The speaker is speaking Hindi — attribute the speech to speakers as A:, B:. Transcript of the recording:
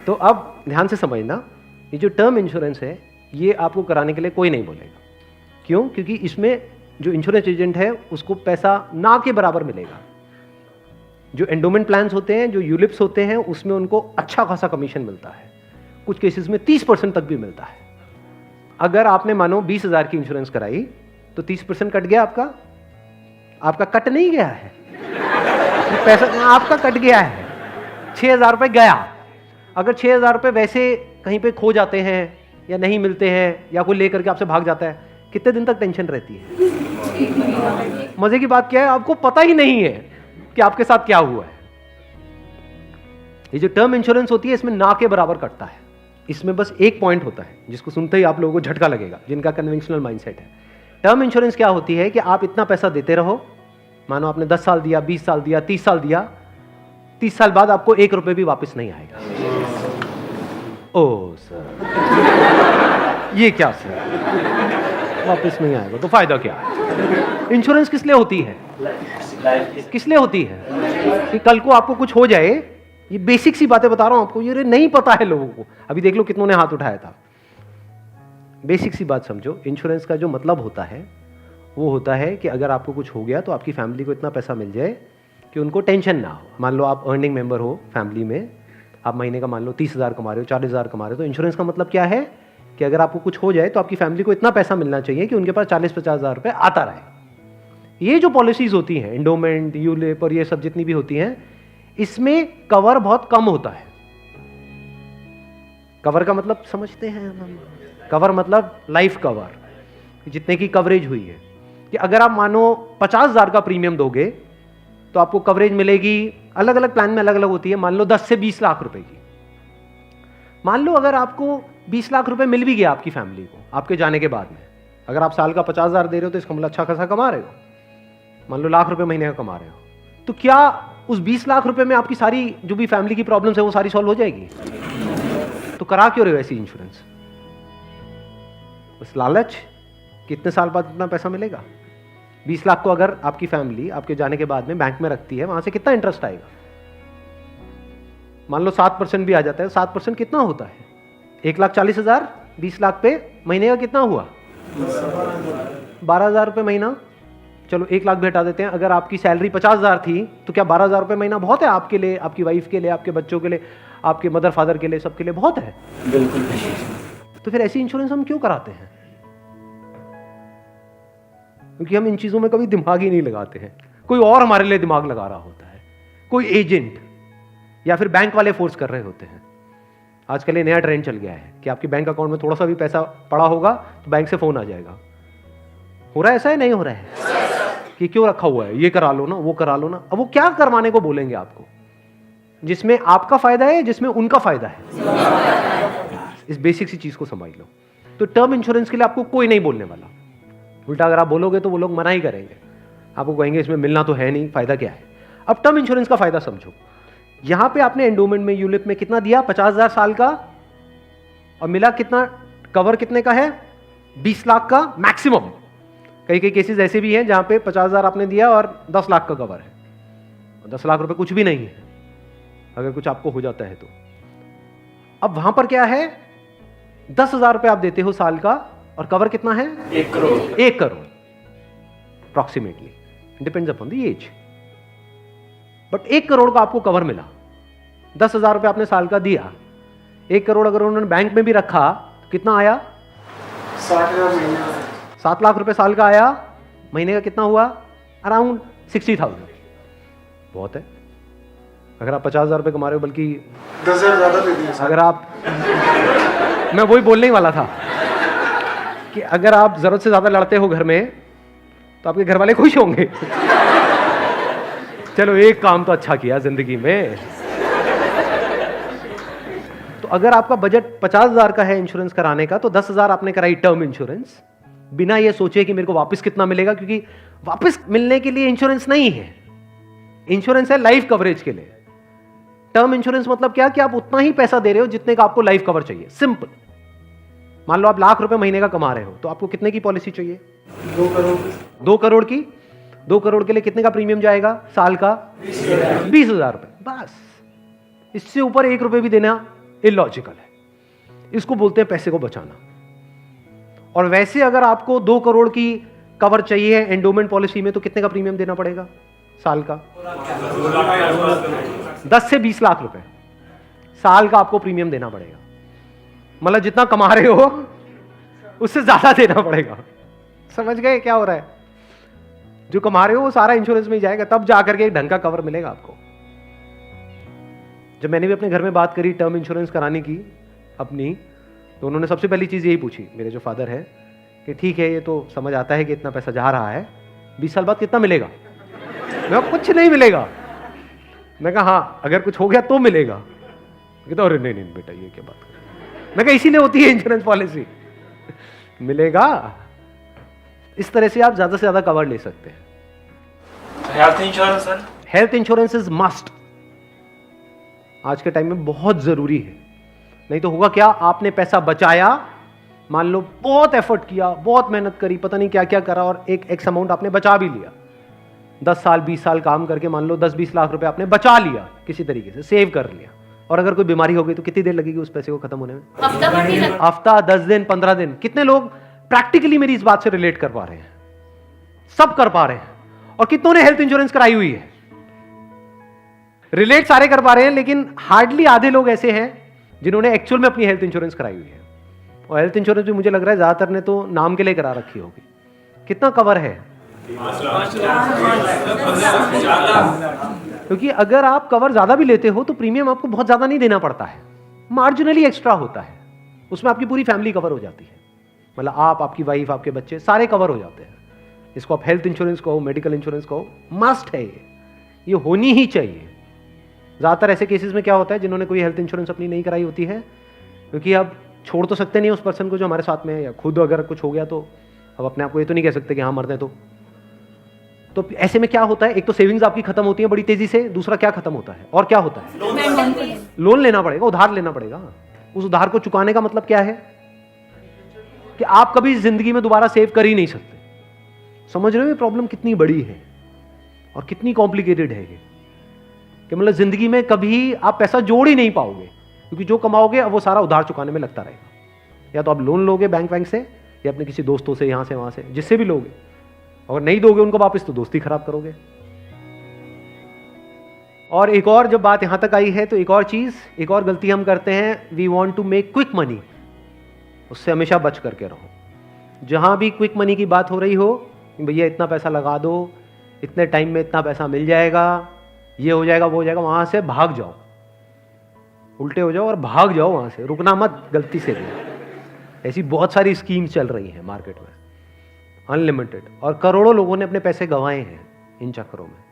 A: तो अब ध्यान से समझना, ये जो टर्म इंश्योरेंस है ये आपको कराने के लिए कोई नहीं बोलेगा। क्यों? क्योंकि इसमें जो इंश्योरेंस एजेंट है उसको पैसा ना के बराबर मिलेगा। जो एंडोमेंट प्लान्स होते हैं, जो यूलिप्स होते हैं, उसमें उनको अच्छा खासा कमीशन मिलता है, कुछ केसेस में 30% तक भी मिलता है। अगर आपने मानो 20,000 की इंश्योरेंस कराई तो 30% कट गया आपका। आपका कट नहीं गया है, पैसा आपका कट गया है, 6,000 रुपये गया। अगर 6,000 रुपये वैसे कहीं पे खो जाते हैं या नहीं मिलते हैं या कोई लेकर के आपसे भाग जाता है, कितने दिन तक टेंशन रहती है? मजे की बात क्या है, आपको पता ही नहीं है कि आपके साथ क्या हुआ है। ये जो टर्म इंश्योरेंस होती है इसमें ना के बराबर कटता है। इसमें बस एक पॉइंट होता है जिसको सुनते ही आप लोगों को झटका लगेगा, जिनका कन्वेंशनल माइंडसेट है। टर्म इंश्योरेंस क्या होती है कि आप इतना पैसा देते रहो, मानो आपने 10 साल दिया, 20 साल दिया, 30 साल दिया, 30 साल बाद आपको 1 रुपए भी वापस नहीं आएगा। ओ सर, ये क्या सर, वापस नहीं आएगा तो फायदा क्या है? इंश्योरेंस किस लिए होती है? किस लिए होती है? कि कल को आपको कुछ हो जाए। ये बेसिक सी बातें बता रहा हूं आपको, ये नहीं पता है लोगों को। अभी देख लो कितनों ने हाथ उठाया था। बेसिक सी बात समझो, इंश्योरेंस का जो मतलब होता है वो होता है कि अगर आपको कुछ हो गया तो आपकी फैमिली को इतना पैसा मिल जाए कि उनको टेंशन ना हो। मान लो आप अर्निंग मेंबर हो फैमिली में, आप महीने का मान लो 30,000 कमा रहे हो, 40,000 कमा रहे हो, तो इंश्योरेंस का मतलब क्या है कि अगर आपको कुछ हो जाए तो आपकी फैमिली को इतना पैसा मिलना चाहिए कि उनके पास 40-50,000 रुपये आता रहे। ये जो पॉलिसीज होती हैं, एंडोमेंट, यूलिप और ये सब जितनी भी होती हैं, इसमें कवर बहुत कम होता है। कवर का मतलब समझते हैं हम? कवर मतलब लाइफ कवर, जितने की कवरेज हुई है। कि अगर आप मानो 50,000 का प्रीमियम दोगे तो आपको कवरेज मिलेगी, अलग अलग प्लान में अलग अलग होती है, मान लो 10 से 20 लाख रुपए की। मान लो अगर आपको 20 लाख रुपए मिल भी गया आपकी फैमिली को आपके जाने के बाद में, अगर आप साल का 50,000 दे रहे हो तो इसका मतलब अच्छा खासा कमा रहे हो, मान लो लाख रुपए महीने का कमा रहे हो, तो क्या उस 20 लाख रुपए में आपकी सारी जो भी फैमिली की प्रॉब्लम्स है वो सारी सॉल्व हो जाएगी? तो करा क्यों रहे हो ऐसी इंश्योरेंस? बस लालच, कितने साल बाद इतना पैसा मिलेगा? 20 लाख को अगर आपकी फैमिली आपके जाने के बाद में बैंक में रखती है, वहां से कितना इंटरेस्ट आएगा? मान लो 7% भी आ जाता है, 7% कितना होता है? 1,40,000, 20 लाख पे महीने का कितना हुआ? 12,000 रुपये महीना। चलो 1 लाख भी हटा देते हैं। अगर आपकी सैलरी 50,000 थी तो क्या 12,000 रुपये महीना बहुत है आपके लिए, आपकी वाइफ के लिए, आपके बच्चों के लिए, आपके मदर फादर के लिए, सबके लिए बहुत है?
B: बिल्कुल।
A: तो फिर ऐसी इंश्योरेंस हम क्यों कराते हैं? क्योंकि हम इन चीजों में कभी दिमाग ही नहीं लगाते हैं। कोई और हमारे लिए दिमाग लगा रहा होता है, कोई एजेंट या फिर बैंक वाले फोर्स कर रहे होते हैं। आजकल ये नया ट्रेंड चल गया है कि आपके बैंक अकाउंट में थोड़ा सा भी पैसा पड़ा होगा तो बैंक से फोन आ जाएगा। हो रहा है ऐसा है? नहीं हो रहा है कि क्यों रखा हुआ है, ये करा लो ना, वो करा लो ना। अब वो क्या करवाने को बोलेंगे आपको, जिसमें आपका फायदा है, जिसमें उनका फायदा है। इस बेसिक सी चीज को समझ लो। तो टर्म इंश्योरेंस के लिए आपको कोई नहीं बोलने वाला। उल्टा अगर आप बोलोगे तो वो लोग मना ही करेंगे, आपको कहेंगे इसमें मिलना तो है नहीं, फायदा क्या है। अब टर्म इंश्योरेंस का फायदा समझो। यहां पे आपने एंडोमेंट में, यूलिप में कितना दिया? 50,000 साल का, और मिला कितना? कवर कितने का है? 20 लाख का मैक्सिमम। कई कई केसेस ऐसे भी हैं जहां पे 50,000 आपने दिया और 10 लाख का कवर है, और 10 लाख रुपए कुछ भी नहीं है अगर कुछ आपको हो जाता है तो। अब वहां पर क्या है? 10,000 रुपए आप देते हो साल का, और कवर कितना है?
B: 1 crore.
A: 1 crore approximately, depends upon the age. But 1 crore का आपको कवर मिला। 10,000 रुपए आपने साल का दिया, 1 करोड़ अगर उन्होंने बैंक में भी रखा तो कितना आया? 7 लाख रुपए साल का आया। महीने का कितना हुआ? अराउंड 60,000। बहुत है। अगर आप 50,000 रुपए कमा रहे हो, बल्कि
B: 10,000 ज्यादा दे दिए।
A: अगर आप मैं वही बोलने ही वाला था कि अगर आप जरूरत से ज्यादा लड़ते हो घर में तो आपके घर वाले खुश होंगे। चलो एक काम तो अच्छा किया जिंदगी में। तो अगर आपका बजट 50,000 का है इंश्योरेंस कराने का, तो 10,000 आपने कराई टर्म इंश्योरेंस, बिना ये सोचे कि मेरे को वापस कितना मिलेगा, क्योंकि वापस मिलने के लिए इंश्योरेंस नहीं है। इंश्योरेंस है लाइफ कवरेज के लिए। टर्म इंश्योरेंस मतलब क्या कि आप उतना ही पैसा दे रहे हो जितने का आपको लाइफ कवर चाहिए। सिंपल। मान लो आप लाख रुपए महीने का कमा रहे हो, तो आपको कितने की पॉलिसी चाहिए?
B: 2 करोड़।
A: 2 करोड़ की। 2 करोड़ के लिए कितने का प्रीमियम जाएगा साल का? 20,000 रुपए। बस, इससे ऊपर 1 रुपए भी देना इलॉजिकल है। इसको बोलते हैं पैसे को बचाना। और वैसे अगर आपको 2 करोड़ की कवर चाहिए एंडोमेंट पॉलिसी में तो कितने का प्रीमियम देना पड़ेगा साल का? 10 से 20 लाख रुपए साल का आपको प्रीमियम देना पड़ेगा। मतलब जितना कमा रहे हो उससे ज्यादा देना पड़ेगा। समझ गए क्या हो रहा है? जो कमा रहे हो वो सारा इंश्योरेंस में ही जाएगा, तब जाकर के एक ढंग का कवर मिलेगा आपको। जब मैंने भी अपने घर में बात करी टर्म इंश्योरेंस कराने की अपनी, तो उन्होंने सबसे पहली चीज यही पूछी, मेरे जो फादर है, कि ठीक है ये तो समझ आता है कि इतना पैसा जा रहा है, 20 साल बाद कितना मिलेगा? मैं कुछ नहीं मिलेगा। मैं कहा हाँ अगर कुछ हो गया तो मिलेगा। कहता अरे नहीं नहीं बेटा ये क्या बात कर। मैं कहा इसीलिए होती है इंश्योरेंस पॉलिसी, मिलेगा। इस तरह से आप ज्यादा से ज्यादा कवर ले सकते हैं।
B: Health insurance sir?
A: Health insurance is must, आज के टाइम में बहुत जरूरी है। नहीं तो होगा क्या, आपने पैसा बचाया, मान लो बहुत एफर्ट किया, बहुत मेहनत करी, पता नहीं क्या क्या करा, और एक एक्स अमाउंट आपने बचा भी लिया। 10 साल 20 साल काम करके मान लो 10-20 लाख रुपए आपने बचा लिया, किसी तरीके से सेव कर लिया, और अगर कोई बीमारी हो गई तो कितनी देर लगेगी उस पैसे को खत्म होने में? हफ्ता, 10 दिन, 15 दिन। कितने लोग प्रैक्टिकली मेरी इस बात से रिलेट कर पा रहे हैं? सब कर पा रहे हैं। और कितनों ने हेल्थ इंश्योरेंस कराई हुई है? रिलेट सारे कर पा रहे हैं, लेकिन हार्डली आधे लोग ऐसे हैं जिन्होंने एक्चुअल में अपनी हेल्थ इंश्योरेंस कराई हुई है। और हेल्थ इंश्योरेंस भी मुझे लग रहा है ज्यादातर ने तो नाम के लिए करा रखी होगी। कितना कवर है? क्योंकि अगर आप कवर ज्यादा भी लेते हो तो प्रीमियम आपको बहुत ज्यादा नहीं देना पड़ता है, मार्जिनली एक्स्ट्रा होता है। उसमें आपकी पूरी फैमिली कवर हो जाती है, मतलब आप, आपकी वाइफ, आपके बच्चे सारे कवर हो जाते हैं। इसको आप हेल्थ इंश्योरेंस कहो, मेडिकल इंश्योरेंस कहो, मस्ट है ये होनी ही चाहिए। ज्यादातर ऐसे केसेस में क्या होता है, जिन्होंने कोई हेल्थ इंश्योरेंस अपनी नहीं कराई होती है, क्योंकि अब छोड़ तो सकते नहीं उस पर्सन को जो हमारे साथ में है, या खुद अगर कुछ हो गया तो अब अपने आप को ये तो नहीं कह सकते कि हाँ मर दें। तो ऐसे में क्या होता है, एक तो सेविंग्स आपकी खत्म होती है बड़ी तेजी से, दूसरा क्या खत्म होता है, और क्या होता है, लोन लेना पड़ेगा, उधार लेना पड़ेगा। उस उधार को चुकाने का मतलब क्या है कि आप कभी जिंदगी में दोबारा सेव कर ही नहीं सकते। समझ रहे हो ये प्रॉब्लम कितनी बड़ी है और कितनी कॉम्प्लिकेटेड है ये, कि मतलब जिंदगी में कभी आप पैसा जोड़ ही नहीं पाओगे, क्योंकि जो कमाओगे अब वो सारा उधार चुकाने में लगता रहेगा। या तो आप लोन लोगे बैंक से, या अपने किसी दोस्तों से, यहां से वहां से, जिससे भी लोगे। अगर नहीं दोगे उनको वापस तो दोस्ती खराब करोगे। और एक और जब बात यहां तक आई है तो एक और चीज, एक और गलती हम करते हैं, we want to make quick money. उससे हमेशा बच करके रहो। जहां भी क्विक मनी की बात हो रही हो, भैया इतना पैसा लगा दो, इतने टाइम में इतना पैसा मिल जाएगा, ये हो जाएगा वो हो जाएगा, वहां से भाग जाओ, उल्टे हो जाओ और भाग जाओ वहां से, रुकना मत गलती से भी। ऐसी बहुत सारी स्कीम्स चल रही हैं मार्केट में, अनलिमिटेड, और करोड़ों लोगों ने अपने पैसे गंवाए हैं इन चक्करों में।